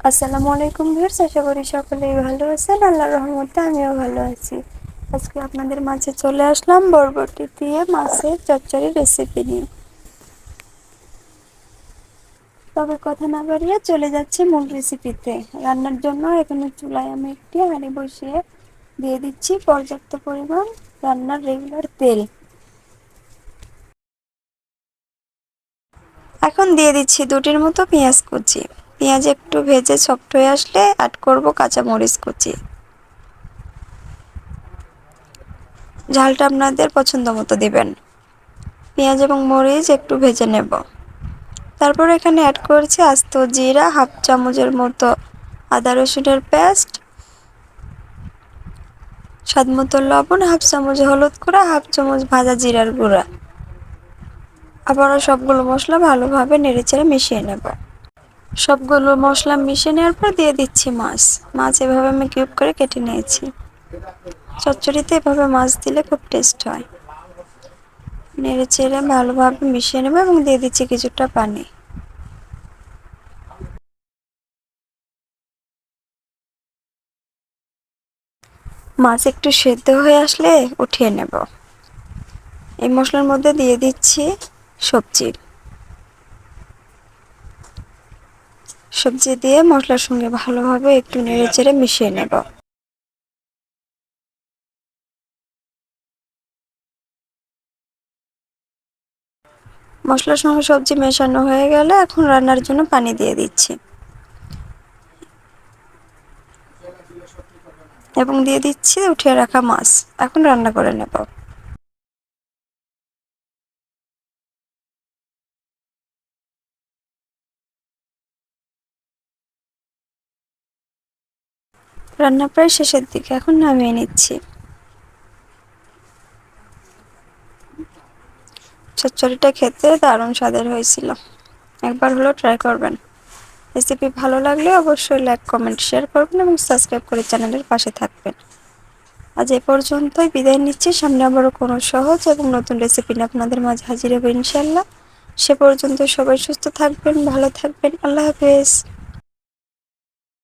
আসসালামু আলাইকুম ভিউয়ার্স, আশা করি সকলেই ভালো আছেন। আল্লাহর রহমতে আমিও ভালো আছি। আজকে আপনাদের মাঝে চলে আসলাম বরবটি দিয়ে মাছের চচ্চড়ি রেসিপি নিয়ে। তবে কথা না বাড়িয়ে চলে যাচ্ছি মূল রেসিপিতে। রান্নার জন্য এখানে চুলায় আমি একটি হাঁড়ি বসিয়ে দিয়ে দিচ্ছি পর্যাপ্ত পরিমাণ রান্নার রেগুলার তেল। এখন দিয়ে দিচ্ছি দুটির মতো পেঁয়াজ কুচি। পেঁয়াজ একটু ভেজে সফট হয়ে আসলে অ্যাড করব কাঁচামরিচ কুচি। ঝালটা আপনাদের পছন্দ মতো দিবেন। পেঁয়াজ এবং মরিচ একটু ভেজে নেব। তারপর এখানে অ্যাড করছি আস্ত জিরা, হাফ চামচের মতো আদা রসুনের পেস্ট, স্বাদ মতো লবণ, হাফ চামচ হলুদ গুঁড়া, হাফ চামচ ভাজা জিরার গুঁড়া। আবারও সবগুলো মশলা ভালোভাবে নেড়েচেড়ে মিশিয়ে নেব। সবগুলো মশলা মিশিয়ে নেওয়ার পর দিয়ে দিচ্ছি মাছ। মাছ এভাবে আমি কিউব করে কেটে নিয়েছি। চচ্চড়িতে এভাবে মাছ দিলে খুব টেস্ট হয়। নেড়েচেড়ে ভালোভাবে মিশিয়ে নেব এবং দিয়ে দিচ্ছি কিছুটা পানি। মাছ একটু সেদ্ধ হয়ে আসলে উঠিয়ে নেব। এই মশলার মধ্যে দিয়ে দিচ্ছি সবজি। সবজি দিয়ে মশলার সঙ্গে ভালোভাবে একটু নেড়েচেড়ে মিশিয়ে নেব। মশলার সঙ্গে সবজি মেশানো হয়ে গেলে এখন রান্নার জন্য পানি দিয়ে দিচ্ছি এবং দিয়ে দিচ্ছি উঠিয়ে রাখা মাছ। এখন রান্না করে নেব। রান্না প্রায় শেষের দিকে, এখন নামিয়ে নিচ্ছি। চচ্চড়িটা খেতে দারুণ স্বাদের হয়েছিল। একবার হলেও ট্রাই করবেন। রেসিপি ভালো লাগলে অবশ্যই লাইক, কমেন্ট, শেয়ার করবেন এবং সাবস্ক্রাইব করে চ্যানেলের পাশে থাকবেন। আজ এ পর্যন্তই বিদায় নিচ্ছি। সামনে আবারও কোনো সহজ এবং নতুন রেসিপি নিয়ে আপনাদের মাঝে হাজির হবো ইনশাল্লাহ। সে পর্যন্ত সবাই সুস্থ থাকবেন, ভালো থাকবেন। আল্লাহ হাফেজ।